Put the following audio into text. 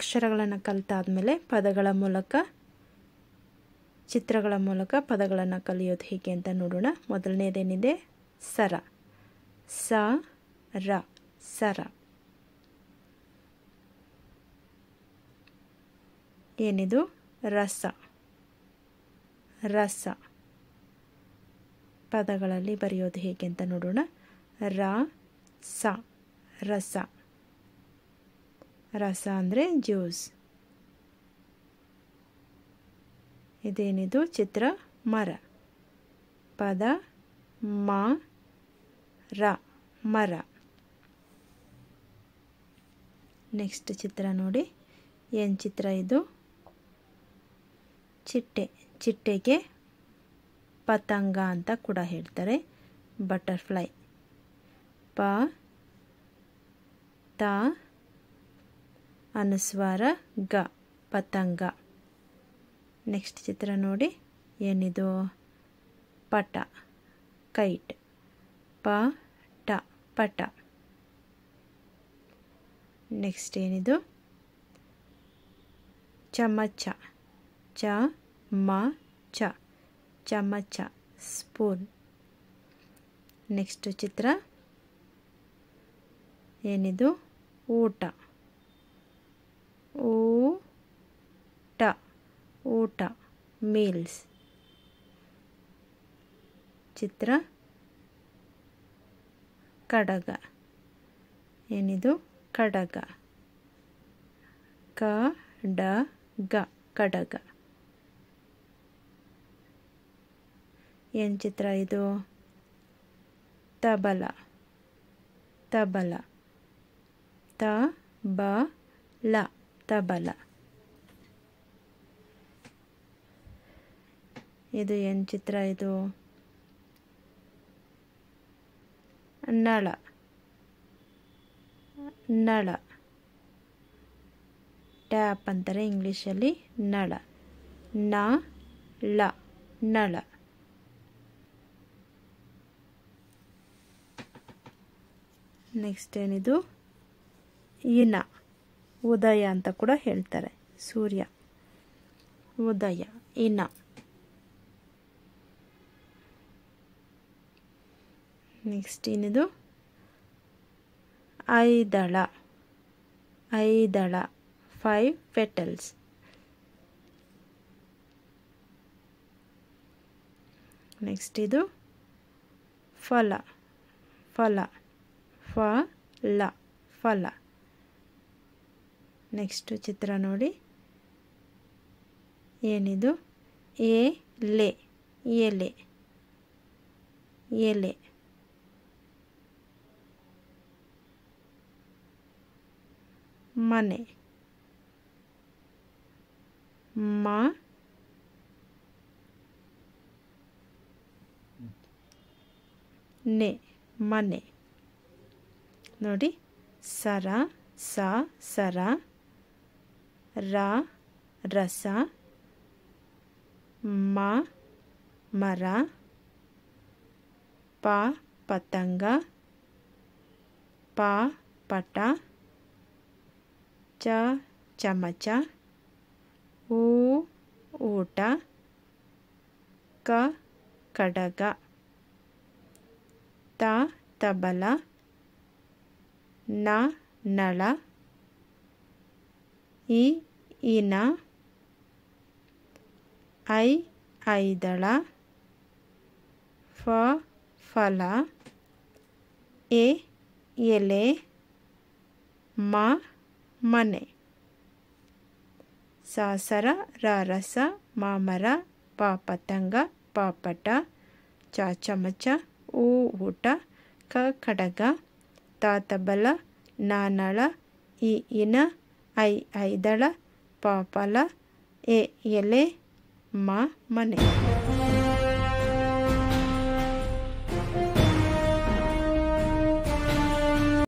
ಅಕ್ಷರಗಳನ್ನು ಕಲಿತಾದ್ಮೇಲೆ ಪದಗಳ ಮೂಲಕ ಚಿತ್ರಗಳ ಮೂಲಕ ಪದಗಳನ್ನು ಕಲಿಯೋದು ಹೇಗೆ ಅಂತ ನೋಡೋಣ. ಮೊದಲನೇದೇನಿದೆ ಸರ, ಸ ರ ಸರ. ಏನಿದು ರಸ, ರಸ. ಪದಗಳಲ್ಲಿ ಬರೆಯೋದು ಹೇಗೆ ಅಂತ ನೋಡೋಣ. ರ ಸ ರಸ. ರಸ ಅಂದರೆ ಜ್ಯೂಸ್. ಇದೇನಿದು ಚಿತ್ರ ಮರ. ಪದ ಮ ರ ಮರ. ನೆಕ್ಸ್ಟ್ ಚಿತ್ರ ನೋಡಿ. ಏನು ಚಿತ್ರ ಇದು? ಚಿಟ್ಟೆ. ಚಿಟ್ಟೆಗೆ ಪತಂಗ ಅಂತ ಕೂಡ ಹೇಳ್ತಾರೆ, ಬಟರ್ಫ್ಲೈ. ಪ ತ ಅನುಸ್ವಾರ ಗ ಪತಂಗ. ನೆಕ್ಸ್ಟ್ ಚಿತ್ರ ನೋಡಿ. ಏನಿದು? ಪಟ, ಕೈಟ್. ಪ ಟ ಪಟ. ನೆಕ್ಸ್ಟ್ ಏನಿದು? ಚಮಚ, ಚ ಮ ಚ ಚಮಚ, ಸ್ಪೂನ್. ನೆಕ್ಸ್ಟ್ ಚಿತ್ರ ಏನಿದು? ಊಟ, ಊಟ ಊಟ ಮೀಲ್ಸ್. ಚಿತ್ರ ಕಡಗ. ಏನಿದು? ಕಡಗ, ಕ ಡ ಗ ಕಡಗ. ಏನು ಚಿತ್ರ ಇದು? ತಬಲ, ತಬಲ. ತ ಬ ಲ ತಬಲ. ಇದು ಏನು ಚಿತ್ರ ಇದು? ನಳ, ನಳ. ಟ್ಯಾಪ್ ಅಂತಾರೆ ಇಂಗ್ಲೀಷಲ್ಲಿ. ನಳ, ನ ಳ ನಳ. ನೆಕ್ಸ್ಟ್ ಏನಿದು? ಇನ, ಉದಯ ಅಂತ ಕೂಡ ಹೇಳ್ತಾರೆ. ಸೂರ್ಯ, ಉದಯ, ಇನ. ನೆಕ್ಸ್ಟ್ ಏನಿದು? ಐದಳ, ಐದಳ, 5 petals. ನೆಕ್ಸ್ಟ್ ಇದು ಫಲ, ಫಲ, ಫ ಲ ಫಲ. ನೆಕ್ಸ್ಟ್ ಚಿತ್ರ ನೋಡಿ. ಏನಿದು? ಎಲೆ, ಎಲೆ, ಎಲೆ. ಮನೆ, ಮ ನೆ ಮನೆ. ನೋಡಿ. ಸರ, ಸ ಸರ, ರ ರಸ, ಮ ಮರ, ಪ ಪತಂಗ, ಪ ಪಟ, ಚ ಚಮಚ, ಊಟ, ಕ ಕಡಗ, ತ ತಬಲ, ನ ನಳ, ಇನ, ಐದಳ, ಫಲ, ಎಲೆ, ಮನೆ. ಸ ಸರ, ರ ರಸ, ಮ ಮರ, ಪ ಪತಂಗ, ಪ ಪಟ, ಚ ಚಮಚ, ಊಟ, ಕ ಕಡಗ, ತ ತಬಲ, ನ ನಳ, ಇನ, ಐದಳ, ಪ ಫಲ, ಎಲೆ, ಮನೆ.